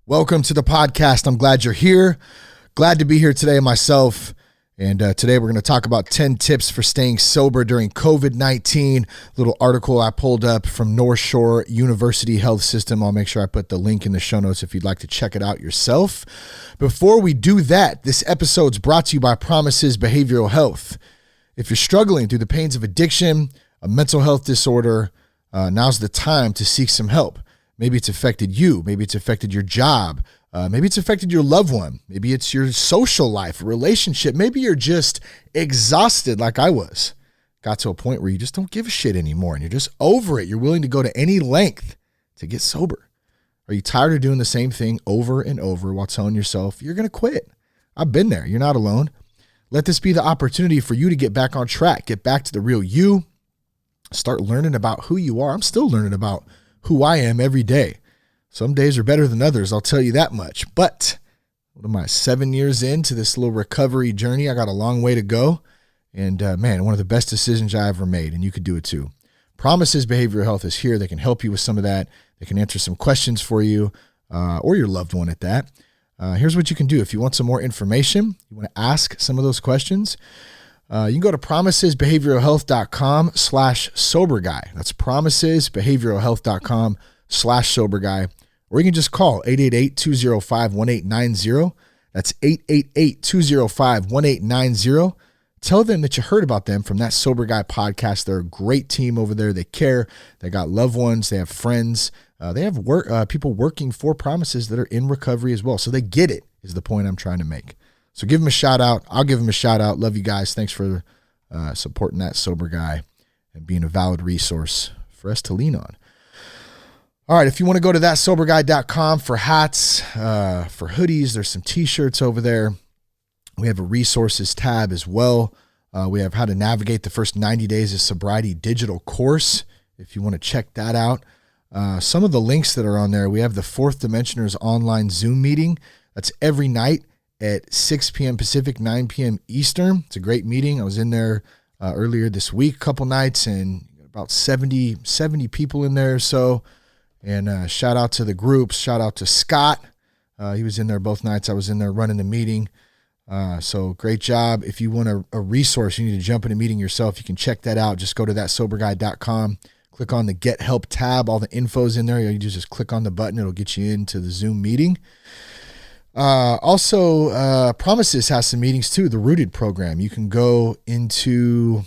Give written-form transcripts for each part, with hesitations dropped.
Welcome to the podcast. I'm glad you're here. Glad to be here today myself. And today we're going to talk about 10 tips for staying sober during COVID-19. Little article I pulled up from North Shore University Health System. I'll make sure I put the link in the show notes if you'd like to check it out yourself. Before we do that, this episode's brought to you by Promises Behavioral Health. If you're struggling through the pains of addiction, a mental health disorder, now's the time to seek some help. Maybe it's affected you. Maybe it's affected your job. Maybe it's affected your loved one. Maybe it's your social life, relationship. Maybe you're just exhausted like I was. Got to a point where you just don't give a shit anymore and you're just over it. You're willing to go to any length to get sober. Are you tired of doing the same thing over and over while telling yourself you're going to quit? I've been there. You're not alone. Let this be the opportunity for you to get back on track, get back to the real you, start learning about who you are. I'm still learning about who I am every day. Some days are better than others, I'll tell you that much. But what am I, 7 years into this little recovery journey? I got a long way to go. And man, one of the best decisions I ever made, and you could do it too. Promises Behavioral Health is here. They can help you with some of that. They can answer some questions for you or your loved one at that. Here's what you can do. If you want some more information, you want to ask some of those questions, you can go to promisesbehavioralhealth.com/soberguy. That's promisesbehavioralhealth.com/soberguy. Or you can just call 888-205-1890. That's 888-205-1890. Tell them that you heard about them from that Sober Guy podcast. They're a great team over there. They care. They got loved ones. They have friends. They have people working for Promises that are in recovery as well. So they get it, is the point I'm trying to make. So give them a shout out. I'll give them a shout out. Love you guys. Thanks for supporting that Sober Guy and being a valid resource for us to lean on. All right. If you want to go to thatsoberguy.com for hats, for hoodies, there's some t-shirts over there. We have a resources tab as well. We have how to navigate the first 90 days of sobriety digital course. If you want to check that out. Some of the links that are on there, we have the Fourth Dimensioners online Zoom meeting. That's every night at 6 p.m. Pacific, 9 p.m. Eastern. It's a great meeting. I was in there earlier this week, a couple nights, and about 70 people in there or so. And shout out to the groups. Shout out to Scott. He was in there both nights. I was in there running the meeting. So great job. If you want a resource, you need to jump in a meeting yourself, you can check that out. Just go to thatsoberguy.com. Click on the Get Help tab. All the info's in there. You just click on the button. It'll get you into the Zoom meeting. Also, Promises has some meetings too. The Rooted program. You can go into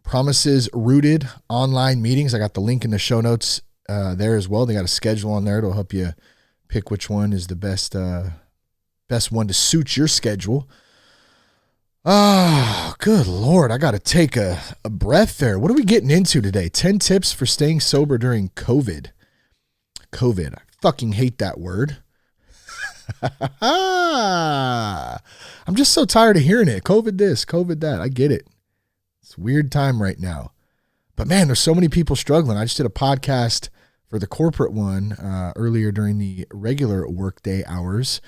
Promises Rooted online meetings. I got the link in the show notes there as well. They got a schedule on there. It'll help you pick which one is the best one to suit your schedule. Oh, good Lord. I got to take a breath there. What are we getting into today? 10 tips for staying sober during COVID. COVID. I fucking hate that word. I'm just so tired of hearing it. COVID this, COVID that. I get it. It's a weird time right now. But man, there's so many people struggling. I just did a podcast for the corporate one earlier during the regular workday hours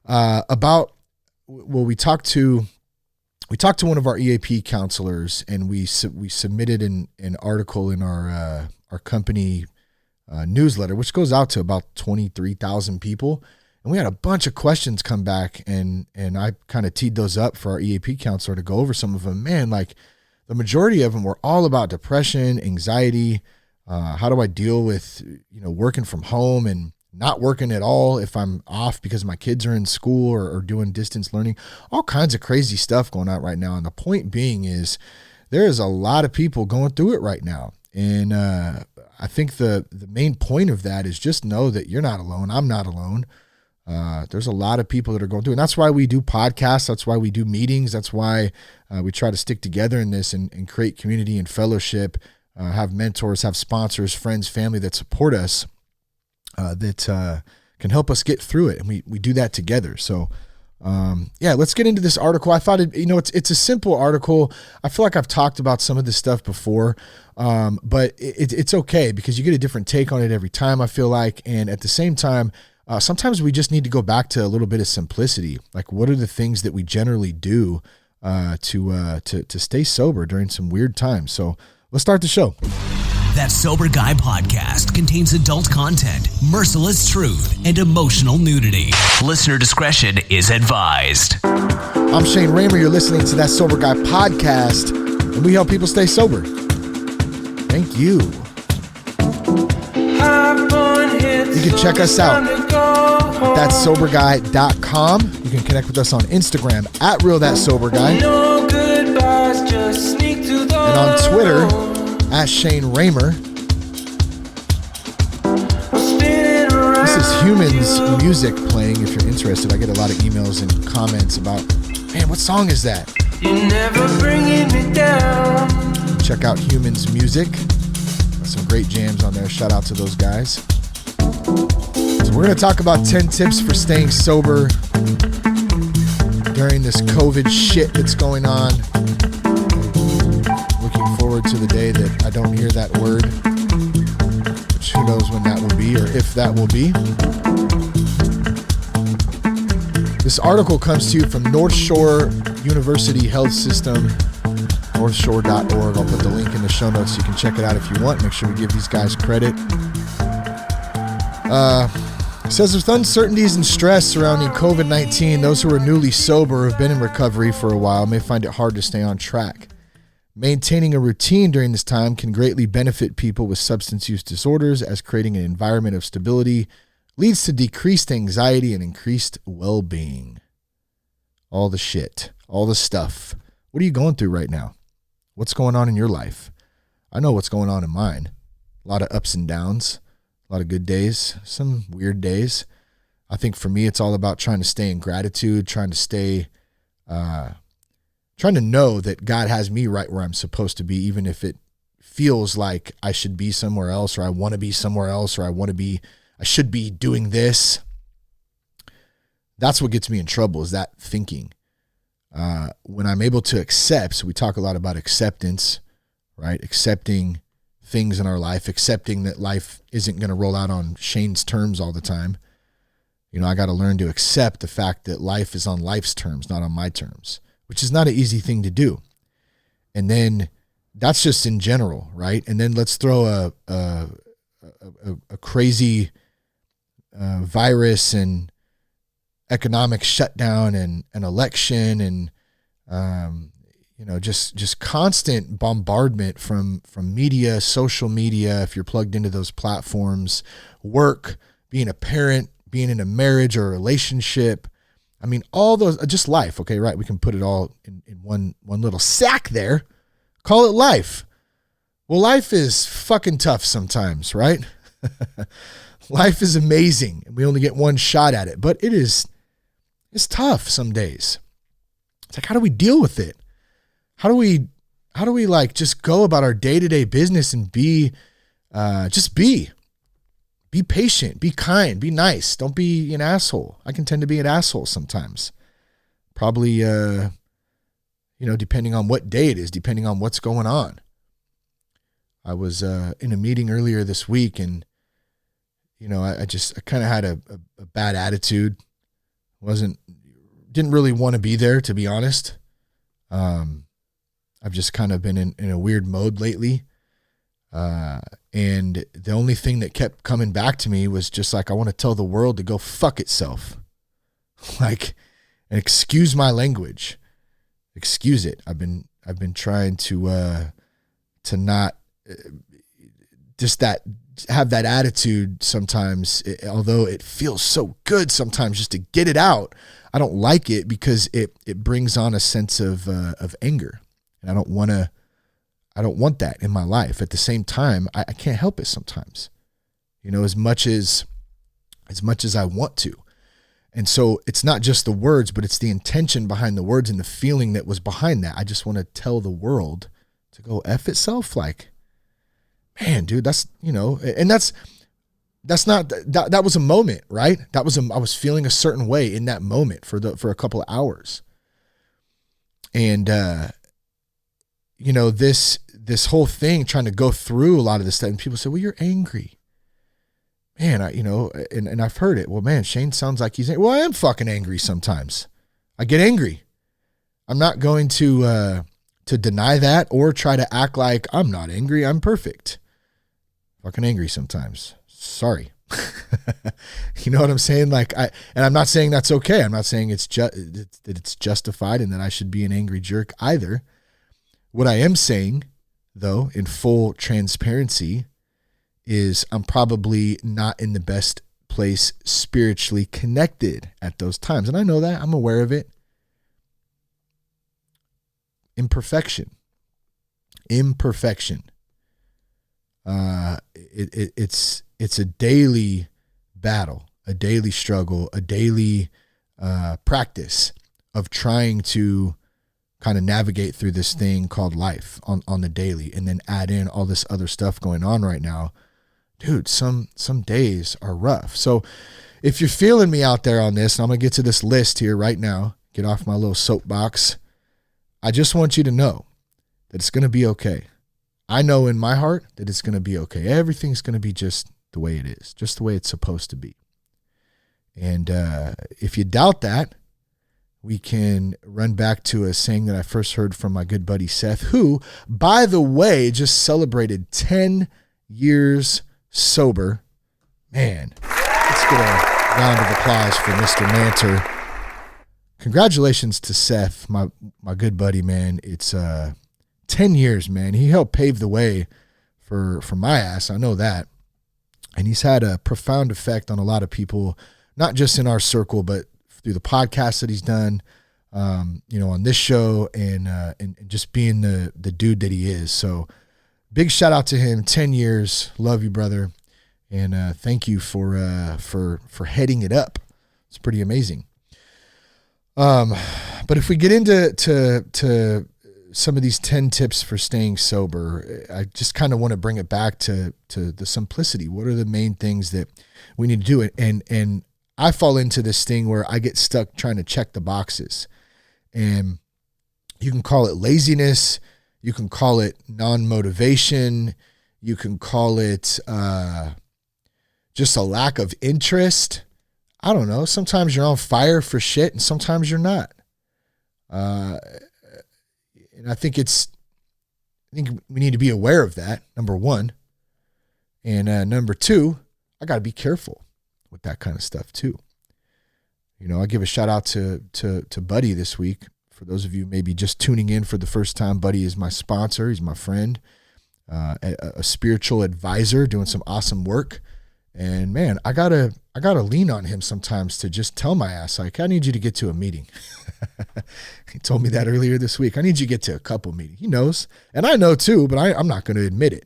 we talked to one of our EAP counselors, and we submitted an article in our company newsletter, which goes out to about 23,000 people. And we had a bunch of questions come back, and I kind of teed those up for our EAP counselor to go over some of them. Man, like the majority of them were all about depression, anxiety. How do I deal with, working from home and not working at all if I'm off because my kids are in school or doing distance learning, all kinds of crazy stuff going on right now. And the point being is there is a lot of people going through it right now. And I think the main point of that is just know that you're not alone. I'm not alone. There's a lot of people that are going through it. And that's why we do podcasts. That's why we do meetings. That's why we try to stick together in this and create community and fellowship, have mentors, have sponsors, friends, family that support us. That can help us get through it. And we do that together. So, let's get into this article. I thought it's a simple article. I feel like I've talked about some of this stuff before, but it's okay because you get a different take on it every time, I feel like. And at the same time, sometimes we just need to go back to a little bit of simplicity. Like, what are the things that we generally do to stay sober during some weird times? So let's start the show. That Sober Guy podcast contains adult content, merciless truth, and emotional nudity. Listener discretion is advised. I'm Shane Raymer. You're listening to That Sober Guy podcast, and we help people stay sober. Thank you. You can check us out at thatsoberguy.com. You can connect with us on Instagram at RealThatSoberGuy. And on Twitter at Shane Raymer. This is Humans music playing if you're interested. I get a lot of emails and comments about, man, what song is that? You're never bringing me down. Check out Humans music. Some great jams on there. Shout out to those guys. So we're going to talk about 10 tips for staying sober during this COVID shit that's going on. Looking forward to the day that I don't hear that word, which who knows when that will be or if that will be. This article comes to you from North Shore University Health System, northshore.org. I'll put the link in the show notes so you can check it out if you want. Make sure we give these guys credit. It says with uncertainties and stress surrounding COVID-19, those who are newly sober or have been in recovery for a while may find it hard to stay on track. Maintaining a routine during this time can greatly benefit people with substance use disorders, as creating an environment of stability leads to decreased anxiety and increased well-being. All the shit, all the stuff. What are you going through right now? What's going on in your life? I know what's going on in mine. A lot of ups and downs. A lot of good days, some weird days. I think for me, it's all about trying to stay in gratitude, trying to know that God has me right where I'm supposed to be, even if it feels like I should be somewhere else, or I want to be somewhere else, or I should be doing this. That's what gets me in trouble, is that thinking. When I'm able to accept, so we talk a lot about acceptance, right? Accepting things in our life, accepting that life isn't going to roll out on Shane's terms all the time. You know, I got to learn to accept the fact that life is on life's terms, not on my terms, which is not an easy thing to do. And then that's just in general, right? And then let's throw a crazy virus and economic shutdown and an election and just constant bombardment from media, social media, if you're plugged into those platforms, work, being a parent, being in a marriage or a relationship. I mean, all those, just life. Okay, right. We can put it all in one little sack there. Call it life. Well, life is fucking tough sometimes, right? Life is amazing and we only get one shot at it, but it's tough some days. It's like, how do we deal with it? How do we like just go about our day-to-day business and be patient, be kind, be nice. Don't be an asshole. I can tend to be an asshole sometimes. Probably, depending on what day it is, depending on what's going on. I was in a meeting earlier this week and, I kind of had a bad attitude. Didn't really want to be there, to be honest. I've just kind of been in a weird mode lately. And the only thing that kept coming back to me was just like, I want to tell the world to go fuck itself. Like, and excuse my language. Excuse it. I've been trying to not just have that attitude sometimes, although it feels so good sometimes just to get it out. I don't like it because it brings on a sense of anger. And I don't want that in my life. At the same time, I can't help it sometimes, as much as I want to. And so it's not just the words, but it's the intention behind the words and the feeling that was behind that. I just want to tell the world to go F itself. Like, man, dude, that's, and that's not, that was a moment, right? I was feeling a certain way in that moment for a couple of hours. And, this whole thing, trying to go through a lot of this stuff, and people say, well, you're angry. Man, and I've heard it. Well, man, Shane sounds like he's angry. Well, I am fucking angry sometimes. I get angry. I'm not going to deny that or try to act like I'm not angry. I'm perfect. fucking angry sometimes. Sorry. You know what I'm saying? And I'm not saying that's okay. I'm not saying that it's justified and that I should be an angry jerk either. What I am saying, though, in full transparency, is I'm probably not in the best place spiritually connected at those times. And I know that. I'm aware of it. Imperfection. It's a daily battle, a daily struggle, a daily practice of trying to kind of navigate through this thing called life on the daily, and then add in all this other stuff going on right now. Dude, some days are rough. So if you're feeling me out there on this, and I'm going to get to this list here right now, get off my little soapbox, I just want you to know that it's going to be okay. I know in my heart that it's going to be okay. Everything's going to be just the way it is, just the way it's supposed to be. And if you doubt that, we can run back to a saying that I first heard from my good buddy Seth, who, by the way, just celebrated 10 years sober. Man, let's get a round of applause for Mr. Manter. Congratulations to Seth, my good buddy, man. It's 10 years, man. He helped pave the way for my ass. I know that. And he's had a profound effect on a lot of people, not just in our circle, but through the podcast that he's done, on this show, and just being the dude that he is. So big shout out to him. 10 years. Love you, brother. And thank you for heading it up. It's pretty amazing. But if we get into some of these 10 tips for staying sober, I just kind of want to bring it back to the simplicity. What are the main things that we need to do? And I fall into this thing where I get stuck trying to check the boxes. And you can call it laziness. You can call it non-motivation. You can call it just a lack of interest. I don't know. Sometimes you're on fire for shit and sometimes you're not. And I think we need to be aware of that, number one. And number two, I got to be careful with that kind of stuff too. I give a shout out to Buddy this week. For those of you maybe just tuning in for the first time, Buddy is my sponsor. He's my friend, a spiritual advisor doing some awesome work. And man, I gotta lean on him sometimes to just tell my ass, like, I need you to get to a meeting. He told me that earlier this week. I need you to get to a couple meetings. He knows, and I know too, but I'm not going to admit it.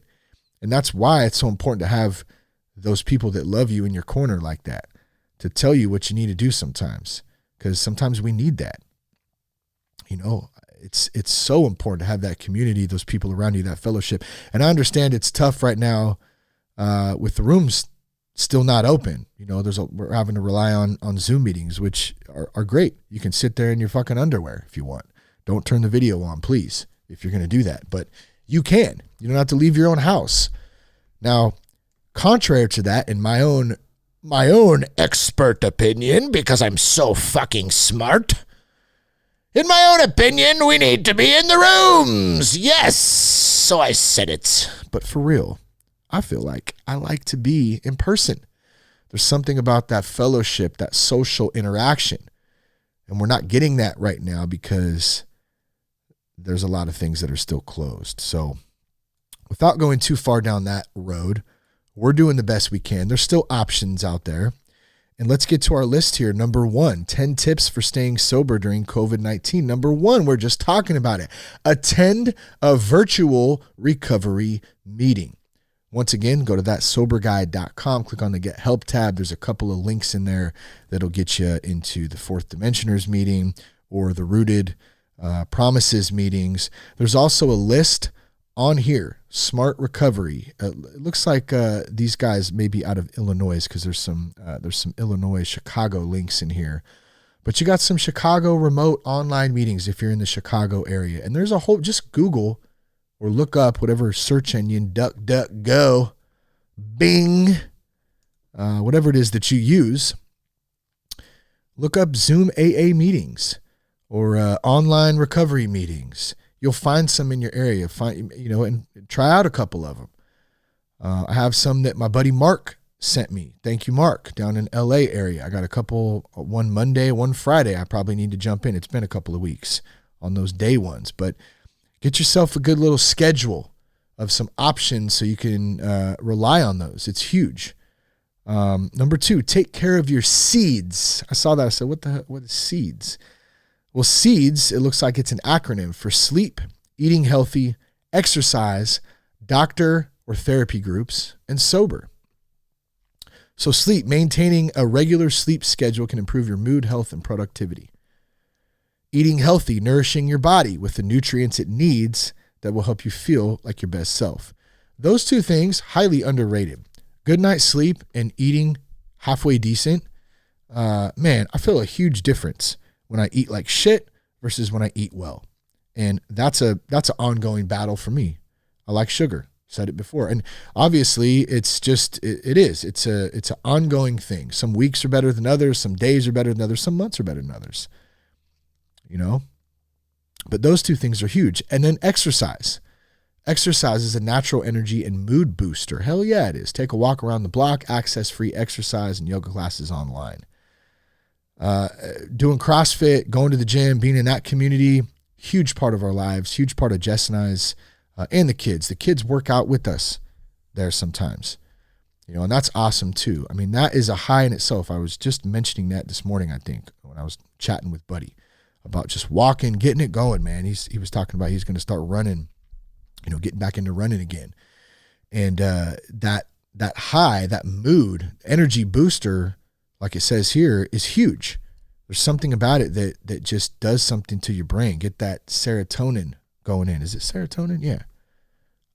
And that's why it's so important to have those people that love you in your corner like that, to tell you what you need to do sometimes, because sometimes we need that. It's so important to have that community, those people around you, that fellowship. And I understand it's tough right now with the rooms still not open. We're having to rely on Zoom meetings, which are great. You can sit there in your fucking underwear if you want. Don't turn the video on, please, if you're going to do that. But you can. You don't have to leave your own house. Now, contrary to that, in my own expert opinion, because I'm so fucking smart, in my own opinion, we need to be in the rooms. Yes, so I said it. But for real, I feel like I like to be in person. There's something about that fellowship, that social interaction. And we're not getting that right now because there's a lot of things that are still closed. So without going too far down that road, we're doing the best we can. There's still options out there. And let's get to our list here. Number 1, 10 tips for staying sober during COVID-19. Number 1, we're just talking about it. Attend a virtual recovery meeting. Once again, go to thatsoberguide.com, click on the Get Help tab. There's a couple of links in there that'll get you into the Fourth Dimensioners meeting or the Rooted Promises meetings. There's also a list on here, Smart Recovery. It looks like these guys may be out of Illinois because there's some Illinois, Chicago links in here. But you got some Chicago remote online meetings if you're in the Chicago area. And there's a whole, just Google or look up whatever search engine, DuckDuckGo, Bing, whatever it is that you use. Look up Zoom AA meetings or online recovery meetings. You'll find some in your area. And try out a couple of them. I have some that my buddy Mark sent me. Thank you, Mark, down in LA area. I got a couple, one Monday, one Friday. I probably need to jump in. It's been a couple of weeks on those day ones, but get yourself a good little schedule of some options so you can rely on those. It's huge. Number 2, take care of your seeds. I saw that. I said, what is seeds? Well, seeds, it looks like it's an acronym for sleep, eating healthy, exercise, doctor or therapy groups, and sober. So sleep, maintaining a regular sleep schedule can improve your mood, health, and productivity. Eating healthy, nourishing your body with the nutrients it needs that will help you feel like your best self. Those 2 things, highly underrated. Good night's sleep and eating halfway decent. Man, I feel a huge difference when I eat like shit versus when I eat well. And that's an ongoing battle for me. I like sugar. Said it before. And obviously it's an ongoing thing. Some weeks are better than others. Some days are better than others. Some months are better than others, but those 2 things are huge. And then exercise. Exercise is a natural energy and mood booster. Hell yeah, it is. Take a walk around the block, access free exercise and yoga classes online. Doing CrossFit, going to the gym, being in that community, huge part of our lives, huge part of Jess and I's, and the kids. The kids work out with us there sometimes, and that's awesome too. I mean, that is a high in itself. I was just mentioning that this morning, I think, when I was chatting with Buddy about just walking, getting it going, man. He was talking about he's going to start running, getting back into running again. And that high, that mood, energy booster, like it says here, is huge. There's something about it that just does something to your brain. Get that serotonin going in. Is it serotonin? Yeah.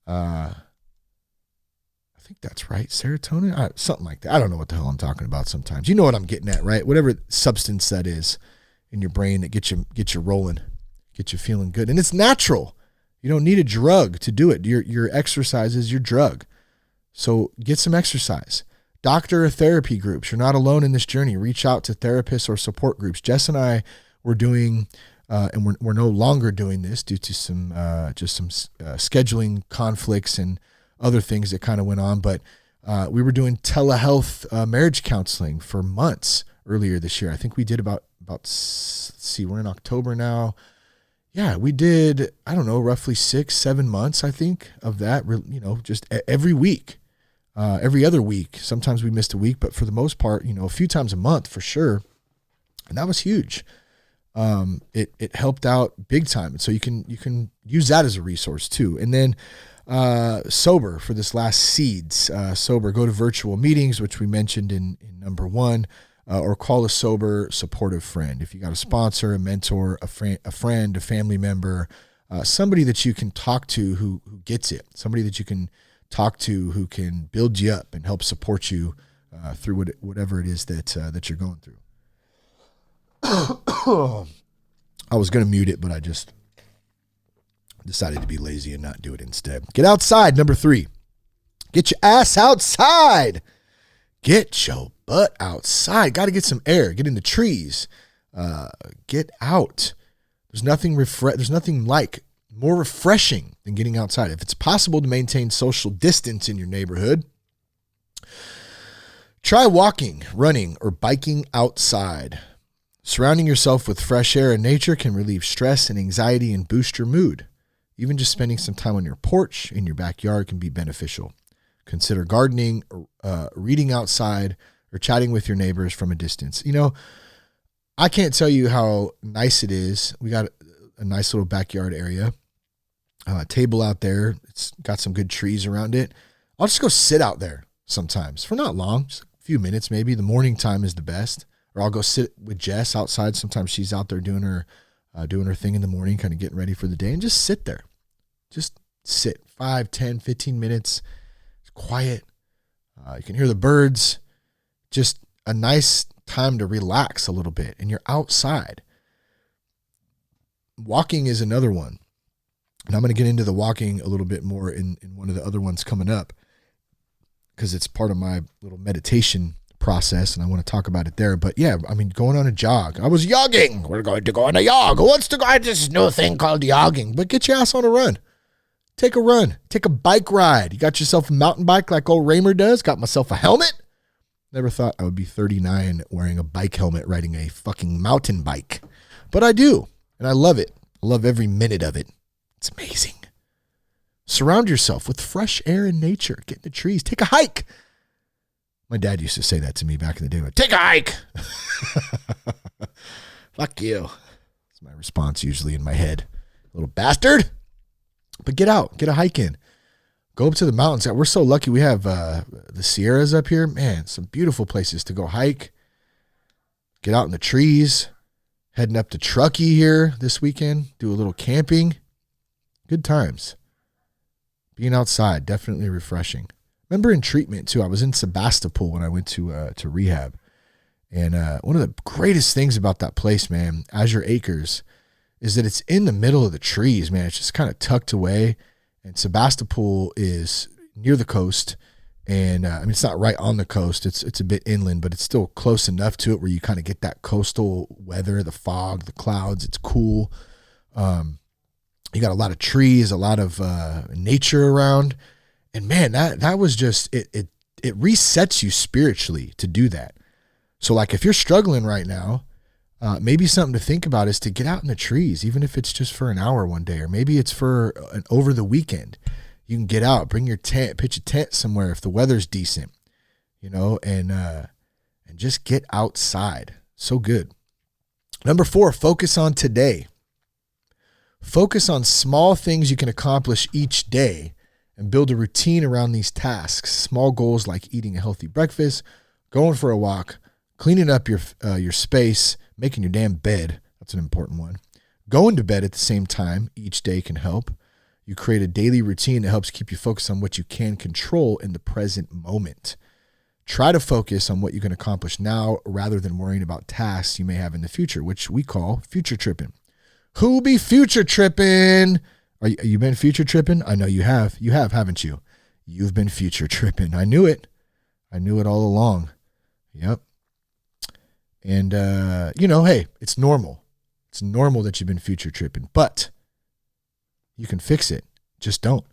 I think that's right. Serotonin, something like that. I don't know what the hell I'm talking about sometimes. You know what I'm getting at, right? Whatever substance that is in your brain that gets you rolling, gets you feeling good. And it's natural. You don't need a drug to do it. Your exercise is your drug. So get some exercise. Doctor or therapy groups. You're not alone in this journey. Reach out to therapists or support groups. Jess and I were doing and we're no longer doing this due to some scheduling conflicts and other things that kind of went on. But we were doing telehealth marriage counseling for months earlier this year. I think we did about let's see, we're in October now. Yeah, we did, I don't know, roughly 6-7 months, I think, of that, just every week, every other week. Sometimes we missed a week, but for the most part, a few times a month for sure. And that was huge. It helped out big time. And so you can use that as a resource too. And then sober for this last seeds, sober, go to virtual meetings, which we mentioned in number 1, or call a sober supportive friend. If you got a sponsor, a mentor, a friend, a family member, somebody that you can talk to who gets it, somebody that you can talk to who can build you up and help support you through whatever it is that you're going through. I was going to mute it, but I just decided to be lazy and not do it instead. Get outside. Number 3, get your ass outside. Get your butt outside. Got to get some air. Get in the trees. Get out. There's nothing like more refreshing than getting outside. If it's possible to maintain social distance in your neighborhood, try walking, running, or biking outside. Surrounding yourself with fresh air and nature can relieve stress and anxiety and boost your mood. Even just spending some time on your porch in your backyard can be beneficial. Consider gardening, reading outside, or chatting with your neighbors from a distance. I can't tell you how nice it is. We got a nice little backyard area, table out there. It's got some good trees around it. I'll just go sit out there sometimes for not long, just a few minutes maybe. The morning time is the best. Or I'll go sit with Jess outside. Sometimes she's out there doing her thing in the morning, kind of getting ready for the day, and just sit there. Just sit 5, 10, 15 minutes. It's quiet. You can hear the birds. Just a nice time to relax a little bit, and you're outside. Walking is another one. And I'm going to get into the walking a little bit more in one of the other ones coming up because it's part of my little meditation process, and I want to talk about it there. But yeah, I mean, going on a jog. I was jogging. We're going to go on a jog. Who wants to go on this new thing called jogging? But get your ass on a run. take a run, take a bike ride. You got yourself a mountain bike like old Raymer does. Got myself a helmet. Never thought I would be 39 wearing a bike helmet riding a fucking mountain bike. But I do, and I love it. I love every minute of it. It's amazing. Surround yourself with fresh air and nature. Get in the trees. Take a hike. My dad used to say that to me back in the day. Like, take a hike. Fuck you. That's my response usually in my head. Little bastard. But get out. Get a hike in. Go up to the mountains. We're so lucky we have the Sierras up here. Man, some beautiful places to go hike. Get out in the trees. Heading up to Truckee here this weekend. Do a little camping. Good times. Being outside, definitely refreshing. Remember in treatment too, I was in Sebastopol when I went to rehab. And one of the greatest things about that place, man, Azure Acres, is that it's in the middle of the trees, man. It's just kind of tucked away. And Sebastopol is near the coast. And I mean, it's not right on the coast. It's a bit inland, but it's still close enough to it where you kind of get that coastal weather, the fog, the clouds. It's cool. You got a lot of trees, a lot of nature around. And man, that was just, it resets you spiritually to do that. So like if you're struggling right now, maybe something to think about is to get out in the trees, even if it's just for an hour one day, or maybe it's for over the weekend. You can get out, bring your tent, pitch a tent somewhere if the weather's decent, and just get outside. So good. Number 4, focus on today. Focus on small things you can accomplish each day and build a routine around these tasks. Small goals like eating a healthy breakfast, going for a walk, cleaning up your space, making your damn bed. That's an important one. Going to bed at the same time each day can help. You create a daily routine that helps keep you focused on what you can control in the present moment. Try to focus on what you can accomplish now rather than worrying about tasks you may have in the future, which we call future tripping. Who be future tripping? You been future tripping? I know you have. You have, haven't you? You've been future tripping. I knew it. I knew it all along. Yep. And, hey, it's normal. It's normal that you've been future tripping, but you can fix it. Just don't.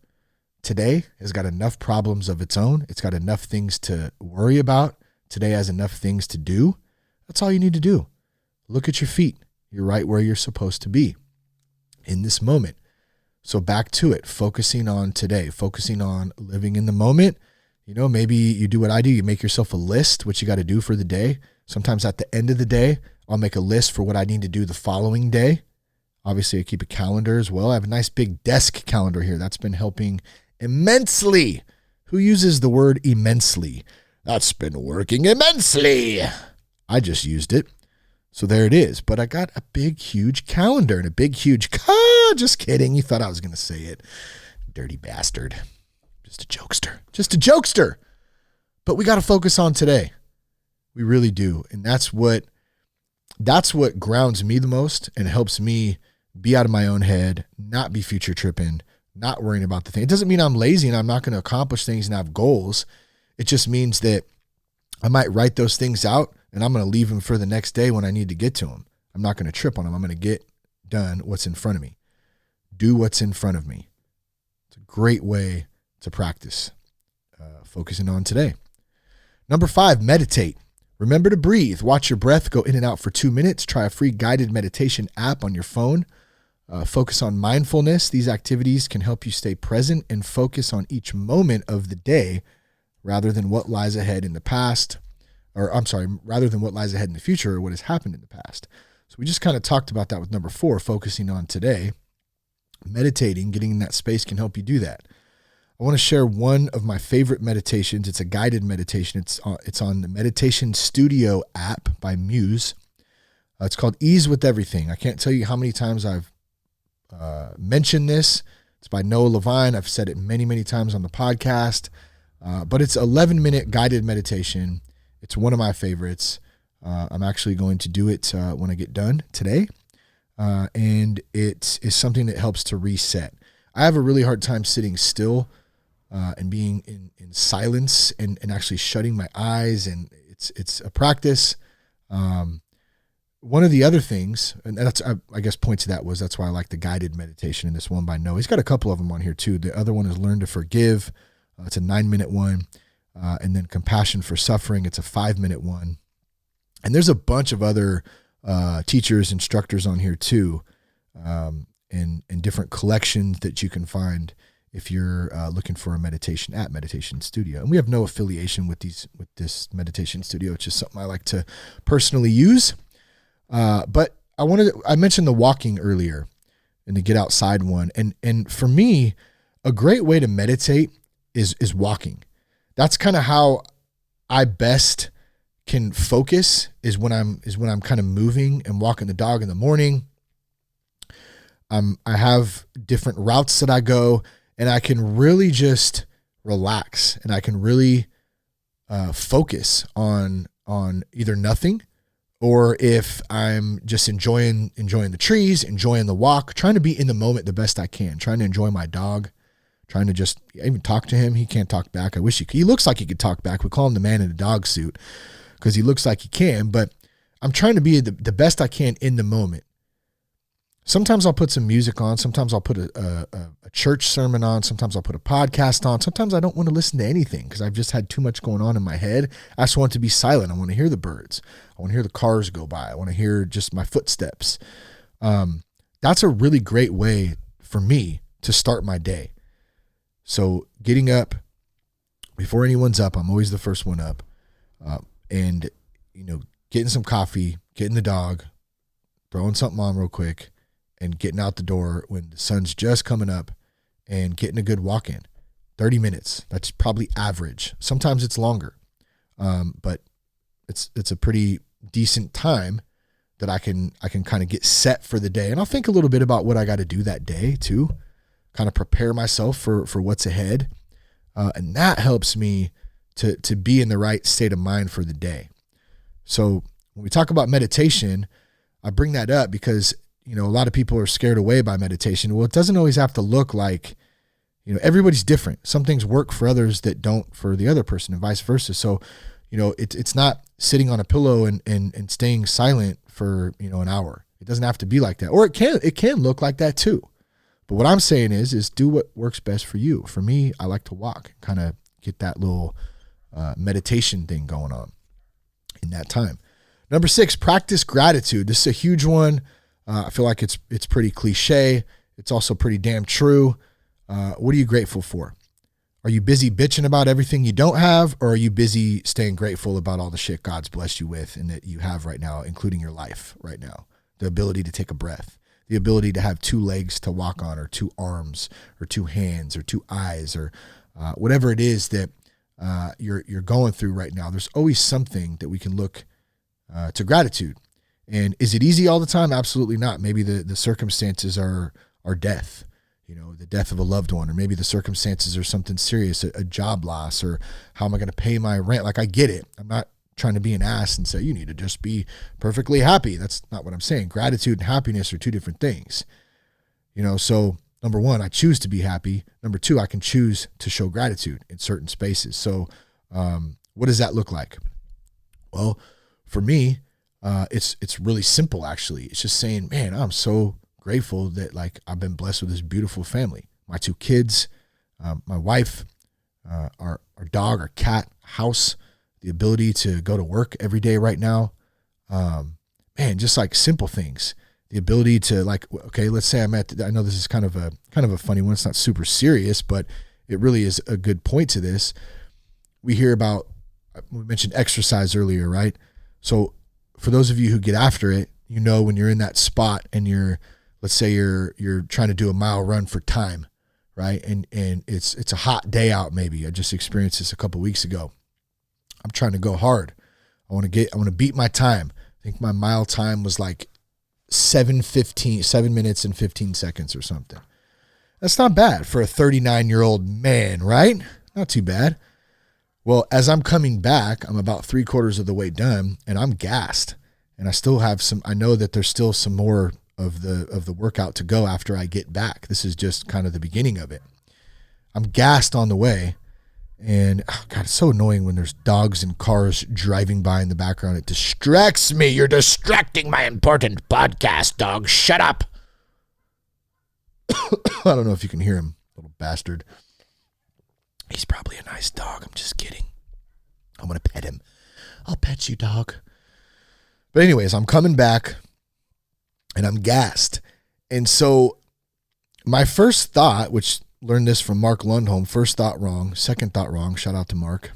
Today has got enough problems of its own. It's got enough things to worry about. Today has enough things to do. That's all you need to do. Look at your feet. You're right where you're supposed to be in this moment. So back to it, focusing on today, focusing on living in the moment. Maybe you do what I do. You make yourself a list, what you got to do for the day. Sometimes at the end of the day, I'll make a list for what I need to do the following day. Obviously, I keep a calendar as well. I have a nice big desk calendar here. That's been helping immensely. Who uses the word immensely? That's been working immensely. I just used it. So there it is. But I got a big, huge calendar and a big, huge, just kidding. You thought I was going to say it. Dirty bastard. Just a jokester. But we got to focus on today. We really do. And that's what grounds me the most and helps me be out of my own head, not be future tripping, not worrying about the thing. It doesn't mean I'm lazy and I'm not going to accomplish things and have goals. It just means that I might write those things out and I'm going to leave them for the next day when I need to get to them. I'm not going to trip on them. I'm going to get done what's in front of me. Do what's in front of me. It's a great way to practice focusing on today. Number 5, meditate. Remember to breathe. Watch your breath go in and out for 2 minutes. Try a free guided meditation app on your phone. Focus on mindfulness. These activities can help you stay present and focus on each moment of the day rather than what lies ahead in the past. Rather than what lies ahead in the future or what has happened in the past. So we just kind of talked about that with number 4, focusing on today. Meditating, getting in that space can help you do that. I want to share one of my favorite meditations. It's a guided meditation. It's on the Meditation Studio app by Muse. It's called Ease with Everything. I can't tell you how many times I've mentioned this. It's by Noah Levine. I've said it many, many times on the podcast. But it's 11-minute guided meditation. It's one of my favorites. I'm actually going to do it when I get done today. And it is something that helps to reset. I have a really hard time sitting still and being in silence and actually shutting my eyes. And it's a practice. one of the other things, and that's, I guess, point to that was that's why I like the guided meditation in this one by Noah. He's got a couple of them on here too. The other one is Learn to Forgive. It's a 9-minute one. And then Compassion for Suffering. It's a 5-minute one. And there's a bunch of other teachers, instructors on here too, and different collections that you can find if you're looking for a meditation at Meditation Studio. And we have no affiliation with this Meditation Studio. It's just something I like to personally use. But I mentioned the walking earlier and the get outside one. And for me, a great way to meditate is walking. That's kind of how I best can focus is when I'm kind of moving and walking the dog in the morning. I have different routes that I go, and I can really just relax, and I can really focus on either nothing, or if I'm just enjoying the trees, enjoying the walk, trying to be in the moment the best I can, trying to enjoy my dog, trying to just even talk to him. He can't talk back. I wish he could. He looks like he could talk back. We call him the man in a dog suit because he looks like he can, but I'm trying to be the best I can in the moment. Sometimes I'll put some music on. Sometimes I'll put a church sermon on. Sometimes I'll put a podcast on. Sometimes I don't want to listen to anything because I've just had too much going on in my head. I just want it to be silent. I want to hear the birds. I want to hear the cars go by. I want to hear just my footsteps. That's a really great way for me to start my day. So getting up before anyone's up, I'm always the first one up, and getting some coffee, getting the dog, throwing something on real quick, and getting out the door when the sun's just coming up and getting a good walk in. 30 minutes. That's probably average. Sometimes it's longer. But it's a pretty decent time that I can kind of get set for the day. And I'll think a little bit about what I got to do that day too, kind of prepare myself for what's ahead. And that helps me to be in the right state of mind for the day. So when we talk about meditation, I bring that up because a lot of people are scared away by meditation. Well, it doesn't always have to look like, everybody's different. Some things work for others that don't for the other person and vice versa. So, it's not sitting on a pillow and staying silent for, an hour. It doesn't have to be like that. Or it can look like that too. But what I'm saying is do what works best for you. For me, I like to walk, kind of get that little meditation thing going on in that time. Number 6, practice gratitude. This is a huge one. I feel like it's pretty cliche. It's also pretty damn true. What are you grateful for? Are you busy bitching about everything you don't have, or are you busy staying grateful about all the shit God's blessed you with and that you have right now, including your life right now? The ability to take a breath, the ability to have 2 legs to walk on, or 2 arms, or 2 hands, or 2 eyes, or whatever it is that you're going through right now. There's always something that we can look to gratitude. And is it easy all the time? Absolutely not. Maybe the circumstances are death, the death of a loved one, or maybe the circumstances are something serious, a job loss, or how am I going to pay my rent? Like, I get it. I'm not trying to be an ass and say, you need to just be perfectly happy. That's not what I'm saying. Gratitude and happiness are 2 different things, so number 1, I choose to be happy. Number 2, I can choose to show gratitude in certain spaces. So what does that look like? Well, for me, it's really simple, actually. It's just saying, man, I'm so grateful that I've been blessed with this beautiful family. My 2 kids, my wife, our dog, our cat, house, the ability to go to work every day right now. Man, just simple things. The ability to okay, let's say I know this is kind of a funny one. It's not super serious, but it really is a good point to this. We mentioned exercise earlier, right? So for those of you who get after it, when you're in that spot and let's say you're trying to do a mile run for time, right? And it's a hot day out. Maybe I just experienced this a couple weeks ago. I'm trying to go hard. I want to beat my time. I think my mile time was 7 minutes and 15 seconds or something. That's not bad for a 39-year-old man, right? Not too bad. Well, as I'm coming back, I'm about 3/4 of the way done, and I'm gassed. And I still have I know that there's still some more of the workout to go after I get back. This is just kind of the beginning of it. I'm gassed on the way, And God, it's so annoying when there's dogs and cars driving by in the background. It distracts me. You're distracting my important podcast, dog. Shut up. I don't know if you can hear him, little bastard. He's probably a nice dog. I'm just kidding. I'm going to pet him. I'll pet you, dog. But anyways, I'm coming back and I'm gassed. And so my first thought, which learned this from Mark Lundholm, first thought wrong, second thought wrong, shout out to Mark.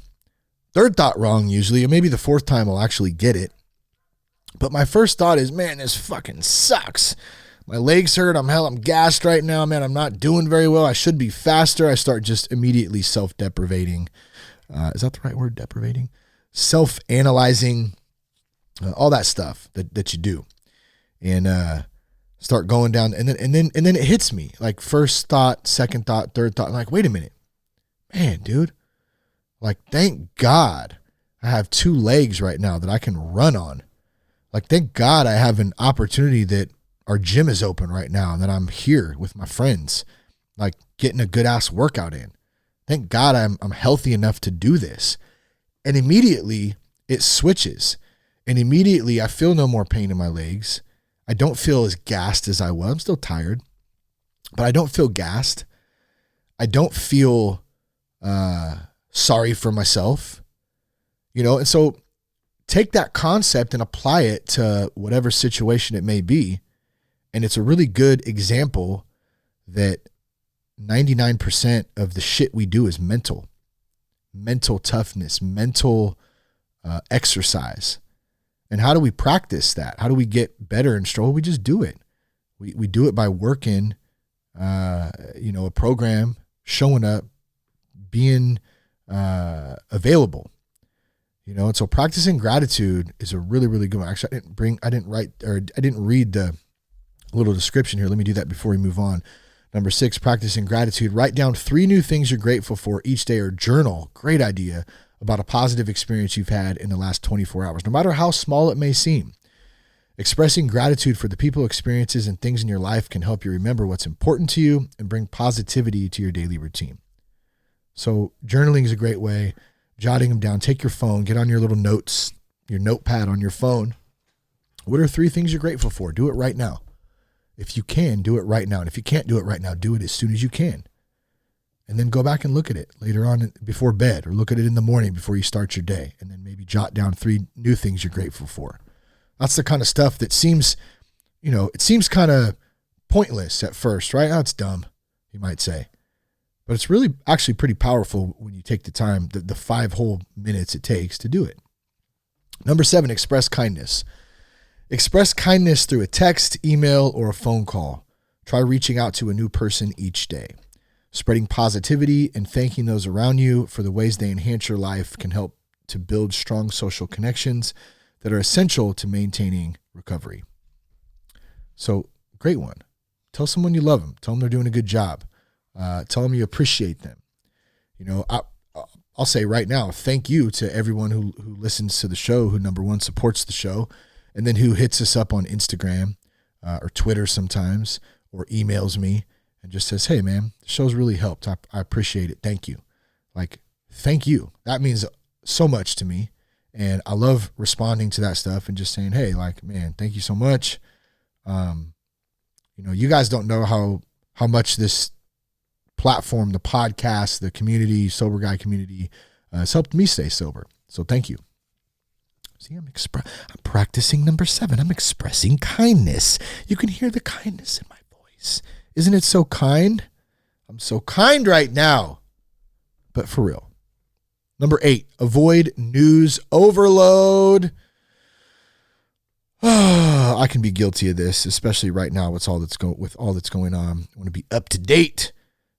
Third thought wrong usually, and maybe the fourth time I'll actually get it. But my first thought is, man, this fucking sucks. My legs hurt, I'm gassed right now, man, I'm not doing very well, I should be faster. I start just immediately self-deprivating. Is that the right word, deprivating? Self-analyzing, all that stuff that you do. And start going down, and then it hits me, like first thought, second thought, third thought. I'm like, wait a minute, man, dude, like, thank God I have two legs right now that I can run on. Like, thank God I have an opportunity that our gym is open right now and that I'm here with my friends, like getting a good ass workout in. Thank God I'm healthy enough to do this. And immediately it switches, and immediately I feel no more pain in my legs. I don't feel as gassed as I was. I'm still tired, but I don't feel gassed. I don't feel sorry for myself, and so take that concept and apply it to whatever situation it may be. And it's a really good example that 99% of the shit we do is mental toughness, mental exercise. And how do we practice that? How do we get better and strong? We just do it. We do it by working, a program, showing up, being available. And so practicing gratitude is a really, really good one. Actually, I didn't read the little description here. Let me do that before we move on. Number 6, practicing gratitude. Write down 3 new things you're grateful for each day, or journal. Great idea. About a positive experience you've had in the last 24 hours, no matter how small it may seem. Expressing gratitude for the people, experiences, and things in your life can help you remember what's important to you and bring positivity to your daily routine. So journaling is a great way. Jotting them down. Take your phone, get on your little notes, your notepad on your phone. What are 3 things you're grateful for? Do it right now. If you can, do it right now. And if you can't do it right now, do it as soon as you can. And then go back and look at it later on before bed, or look at it in the morning before you start your day. And then maybe jot down 3 new things you're grateful for. That's the kind of stuff that seems, it seems kind of pointless at first, right? Oh, it's dumb, you might say. But it's really actually pretty powerful when you take the time, the 5 whole minutes it takes to do it. Number 7, express kindness. Express kindness through a text, email, or a phone call. Try reaching out to a new person each day. Spreading positivity and thanking those around you for the ways they enhance your life can help to build strong social connections that are essential to maintaining recovery. So, great one. Tell someone you love them. Tell them they're doing a good job. Tell them you appreciate them. I'll say right now, thank you to everyone who listens to the show, who, number 1, supports the show, and then who hits us up on Instagram or Twitter sometimes, or emails me and just says, hey, man, the show's really helped. I appreciate it. Thank you. Like, thank you. That means so much to me. And I love responding to that stuff and just saying, hey, like, man, thank you so much. You guys don't know how much this platform, the podcast, the community, Sober Guy community, has helped me stay sober. So thank you. See, I'm practicing number 7. I'm expressing kindness. You can hear the kindness in my voice. Isn't it so kind? I'm so kind right now. But for real. Number 8, avoid news overload. I can be guilty of this, especially right now with all that's going on. I want to be up to date.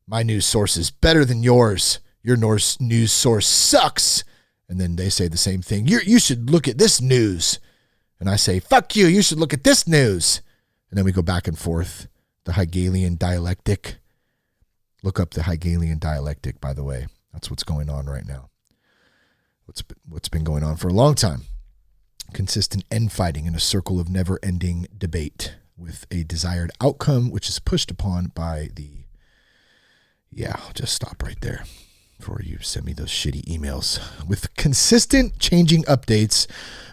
My news source is better than yours. Your news source sucks. And then they say the same thing. You should look at this news. And I say, fuck you. You should look at this news. And then we go back and forth. The Hegelian dialectic. Look up the Hegelian dialectic, by the way. That's what's going on right now. What's been going on for a long time. Consistent end fighting in a circle of never-ending debate with a desired outcome, which is pushed upon by the... Yeah, I'll just stop right there. before you send me those shitty emails. With consistent changing updates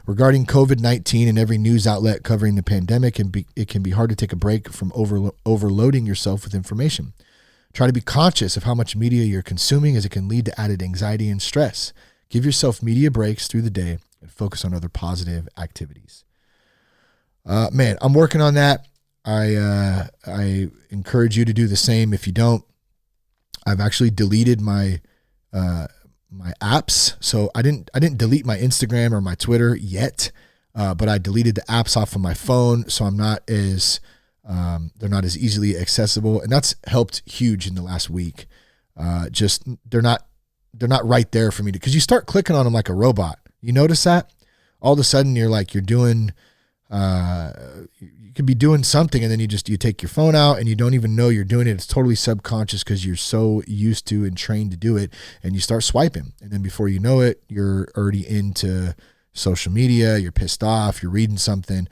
regarding COVID-19 and every news outlet covering the pandemic, it can be hard to take a break from overloading yourself with information. Try to be conscious of how much media you're consuming, as it can lead to added anxiety and stress. Give yourself media breaks through the day and focus on other positive activities. Man, I'm working on that. I encourage you to do the same. If you don't, I've actually deleted my apps. So I didn't delete my Instagram or my Twitter yet, but I deleted the apps off of my phone, so I'm not as they're not as easily accessible, and that's helped huge in the last week. Just they're not right there for me to, because you start clicking on them like a robot. You notice that all of a sudden you're doing. You could be doing something, and then you take your phone out and you don't even know you're doing it. It's totally subconscious because you're so used to and trained to do it, and you start swiping. And then before you know it, you're already into social media. You're pissed off. You're reading something.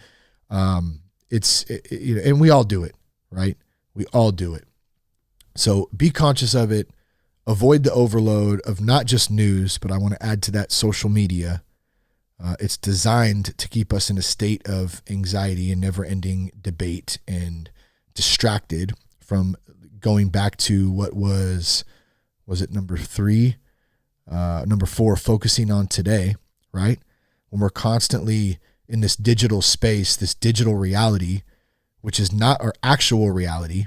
And we all do it, right? We all do it. So be conscious of it. Avoid the overload of not just news, but I want to add to that social media. It's designed to keep us in a state of anxiety and never-ending debate, and distracted from going back to what was it number 3? Number 4, focusing on today, right? When we're constantly in this digital space, this digital reality, which is not our actual reality,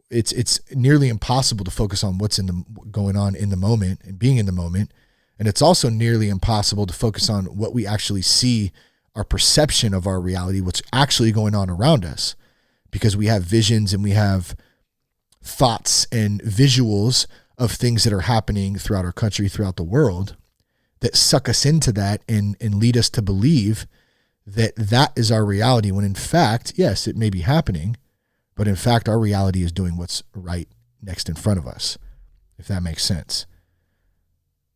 it's nearly impossible to focus on what's going on in the moment and being in the moment. And it's also nearly impossible to focus on what we actually see, our perception of our reality, what's actually going on around us, because we have visions and we have thoughts and visuals of things that are happening throughout our country, throughout the world, that suck us into that and lead us to believe that is our reality, when in fact, yes, it may be happening, but in fact, our reality is doing what's right next in front of us, if that makes sense.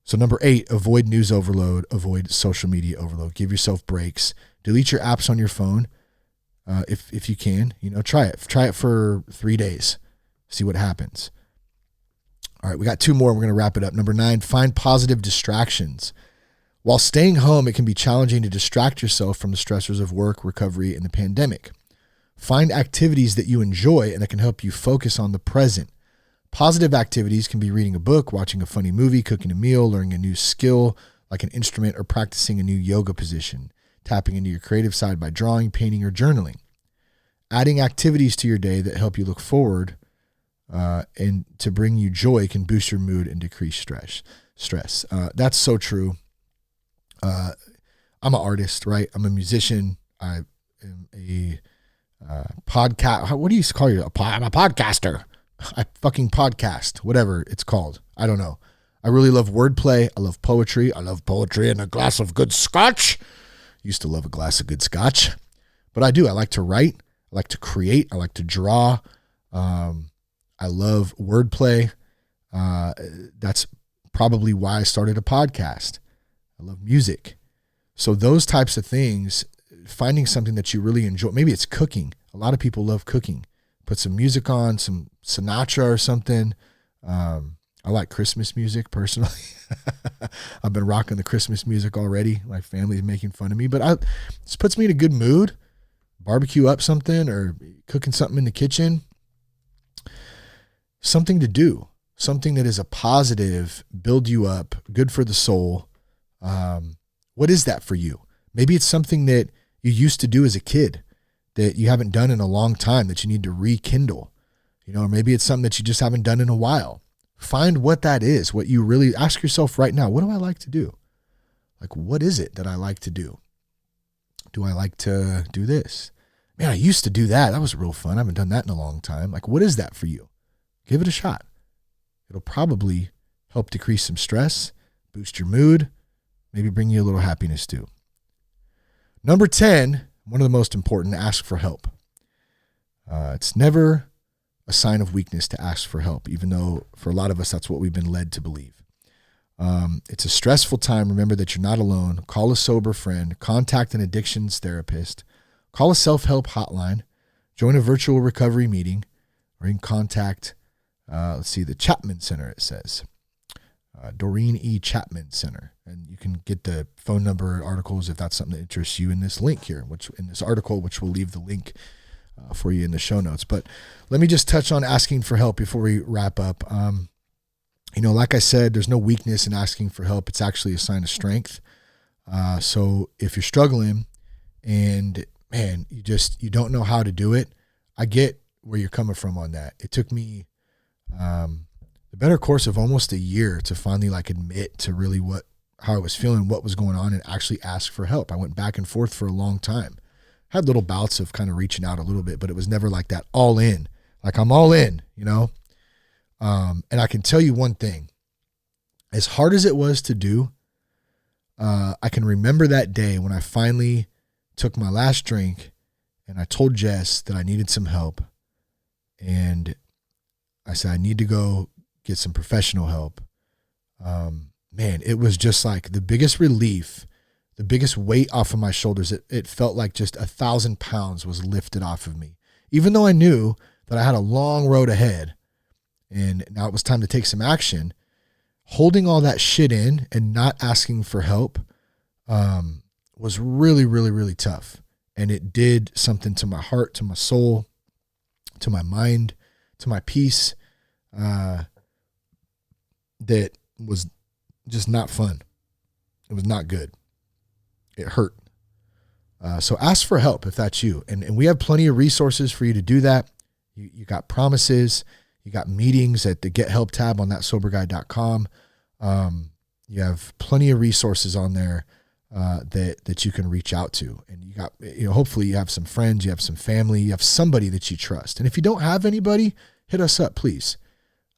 So number 8, avoid news overload, avoid social media overload. Give yourself breaks. Delete your apps on your phone if you can. Try it. Try it for 3 days. See what happens. All right, we got 2 more. We're going to wrap it up. Number 9, find positive distractions. While staying home, it can be challenging to distract yourself from the stressors of work, recovery, and the pandemic. Find activities that you enjoy and that can help you focus on the present. Positive activities can be reading a book, watching a funny movie, cooking a meal, learning a new skill like an instrument, or practicing a new yoga position, tapping into your creative side by drawing, painting, or journaling. Adding activities to your day that help you look forward and to bring you joy can boost your mood and decrease stress. That's so true. I'm an artist, right? I'm a musician. I am a podcast. What do you call you? I'm a podcaster. I fucking podcast, whatever it's called. I don't know. I really love wordplay. I love poetry. I love poetry and a glass of good scotch. Used to love a glass of good scotch. But I do. I like to write. I like to create. I like to draw. I love wordplay. That's probably why I started a podcast. I love music. So those types of things, finding something that you really enjoy. Maybe it's cooking. A lot of people love cooking. Put some music on, some Sinatra or something. I like Christmas music personally. I've been rocking the Christmas music already. My family's making fun of me, but this puts me in a good mood. Barbecue up something or cooking something in the kitchen. Something to do. Something that is a positive, build you up, good for the soul. What is that for you? Maybe it's something that you used to do as a kid that you haven't done in a long time that you need to rekindle, or maybe it's something that you just haven't done in a while. Find what that is, what you really ask yourself right now. What do I like to do? Like, what is it that I like to do? Do I like to do this? Man, I used to do that. That was real fun. I haven't done that in a long time. Like, what is that for you? Give it a shot. It'll probably help decrease some stress, boost your mood, maybe bring you a little happiness too. Number 10, one of the most important, ask for help. It's never a sign of weakness to ask for help, even though for a lot of us, that's what we've been led to believe. It's a stressful time. Remember that you're not alone. Call a sober friend, contact an addictions therapist, call a self-help hotline, join a virtual recovery meeting, or you can contact, the Chapman Center, it says. Doreen E. Chapman Center. And you can get the phone number and articles if that's something that interests you in this link here, which in this article, which we'll leave the link for you in the show notes. But let me just touch on asking for help before we wrap up. Like I said, there's no weakness in asking for help. It's actually a sign of strength. So if you're struggling and man, you don't know how to do it, I get where you're coming from on that. It took me the better course of almost a year to finally admit to really how I was feeling, what was going on, and actually ask for help. I went back and forth for a long time. Had little bouts of kind of reaching out a little bit, but it was never like that all in. I'm all in, and I can tell you one thing, as hard as it was to do, I can remember that day when I finally took my last drink and I told Jess that I needed some help. And I said, I need to go get some professional help. Man, it was just the biggest relief, the biggest weight off of my shoulders. It felt like just 1,000 pounds was lifted off of me, even though I knew that I had a long road ahead and now it was time to take some action. Holding all that shit in and not asking for help was really, really, really tough. And it did something to my heart, to my soul, to my mind, to my peace, that was just not fun. It was not good. It hurt. So ask for help if that's you. And we have plenty of resources for you to do that. You got promises. You got meetings at the Get Help tab on thatsoberguy.com. You have plenty of resources on there that you can reach out to. And you got, hopefully you have some friends, you have some family, you have somebody that you trust. And if you don't have anybody, hit us up, please.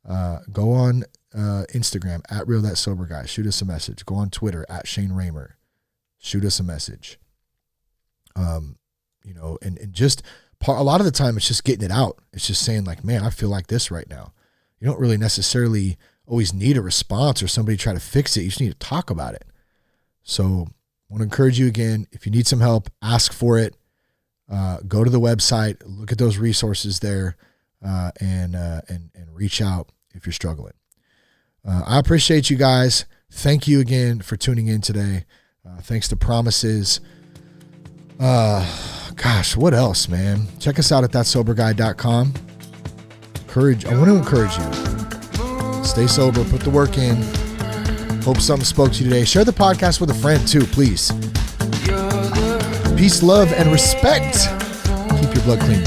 Go on Instagram at Real That Sober Guy. Shoot us a message. Go on Twitter at Shane Raymer. Shoot us a message. And just a lot of the time it's just getting it out. It's just saying man, I feel like this right now. You don't really necessarily always need a response or somebody try to fix it. You just need to talk about it. So I want to encourage you again, if you need some help, ask for it. Go to the website, look at those resources there, and reach out if you're struggling. I appreciate you guys. Thank you again for tuning in today. Thanks to Promises. Gosh, what else, man? Check us out at thatsoberguy.com. I want to encourage you. Stay sober, put the work in. Hope something spoke to you today. Share the podcast with a friend too, please. Peace, love, and respect. Keep your blood clean.